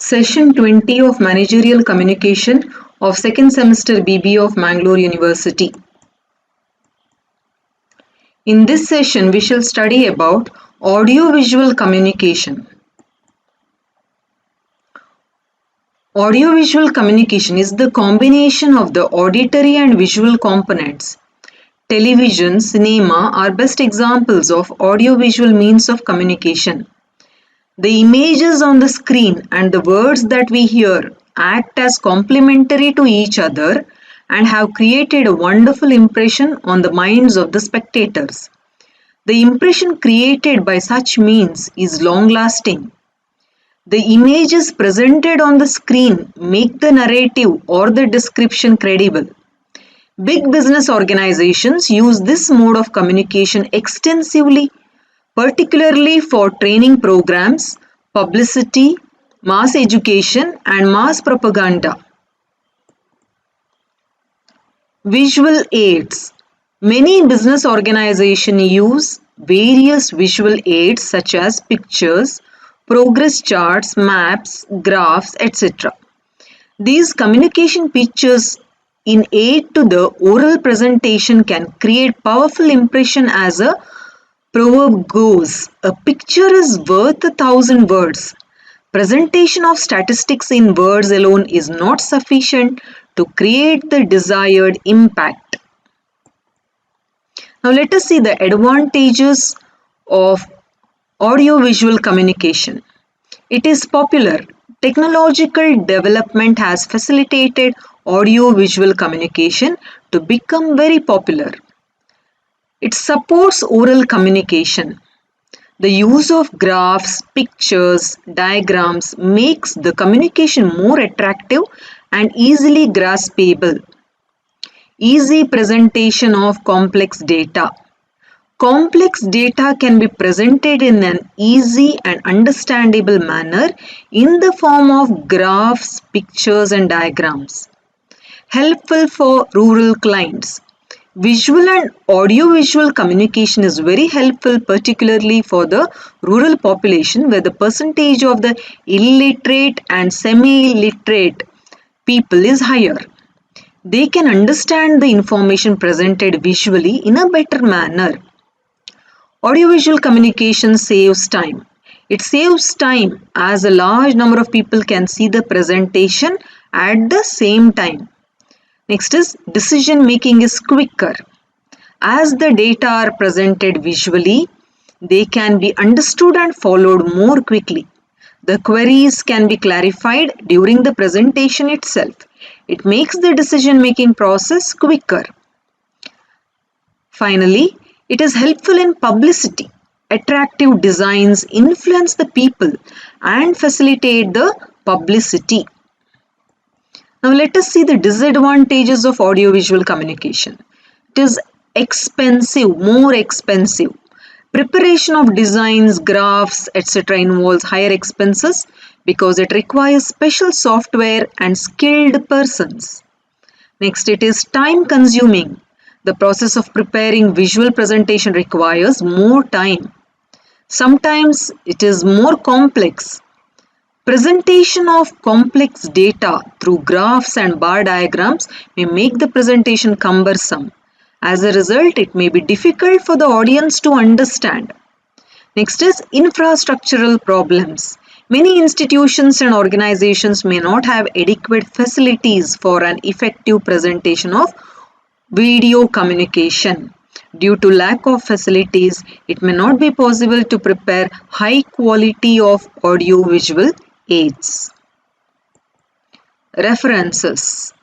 Session 20 of Managerial Communication of second semester BBA of Mangalore University. In this session, we shall study about audiovisual communication. Audiovisual communication is the combination of the auditory and visual components. Television, cinema are best examples of audiovisual means of communication. The images on the screen and the words that we hear act as complementary to each other and have created a wonderful impression on the minds of the spectators. The impression created by such means is long-lasting. The images presented on the screen make the narrative or the description credible. Big business organizations use this mode of communication extensively, particularly for training programs, publicity, mass education, and mass propaganda. Visual aids. Many business organizations use various visual aids such as pictures, progress charts, maps, graphs, etc. These communication pictures in aid to the oral presentation can create powerful impression. As a proverb goes, a picture is worth 1,000 words. Presentation of statistics in words alone is not sufficient to create the desired impact. Now let us see the advantages of audiovisual communication. It is popular. Technological development has facilitated audiovisual communication to become very popular. It supports oral communication. The use of graphs, pictures, diagrams makes the communication more attractive and easily graspable. Easy presentation of complex data. Complex data can be presented in an easy and understandable manner in the form of graphs, pictures, and diagrams. Helpful for rural clients. Visual and audiovisual communication is very helpful, particularly for the rural population where the percentage of the illiterate and semi-literate people is higher. They can understand the information presented visually in a better manner. Audiovisual communication saves time. It saves time as a large number of people can see the presentation at the same time. Next is decision making is quicker. As the data are presented visually, they can be understood and followed more quickly. The queries can be clarified during the presentation itself. It makes the decision making process quicker. Finally, it is helpful in publicity. Attractive designs influence the people and facilitate the publicity. Now let us see the disadvantages of audiovisual communication. It is expensive, more expensive. Preparation of designs, graphs, etc. involves higher expenses because it requires special software and skilled persons. Next, it is time consuming. The process of preparing visual presentation requires more time. Sometimes it is more complex. Presentation of complex data through graphs and bar diagrams may make the presentation cumbersome. As a result, it may be difficult for the audience to understand. Next is infrastructural problems. Many institutions and organizations may not have adequate facilities for an effective presentation of video communication. Due to lack of facilities, it may not be possible to prepare high quality of audio-visual aids. References.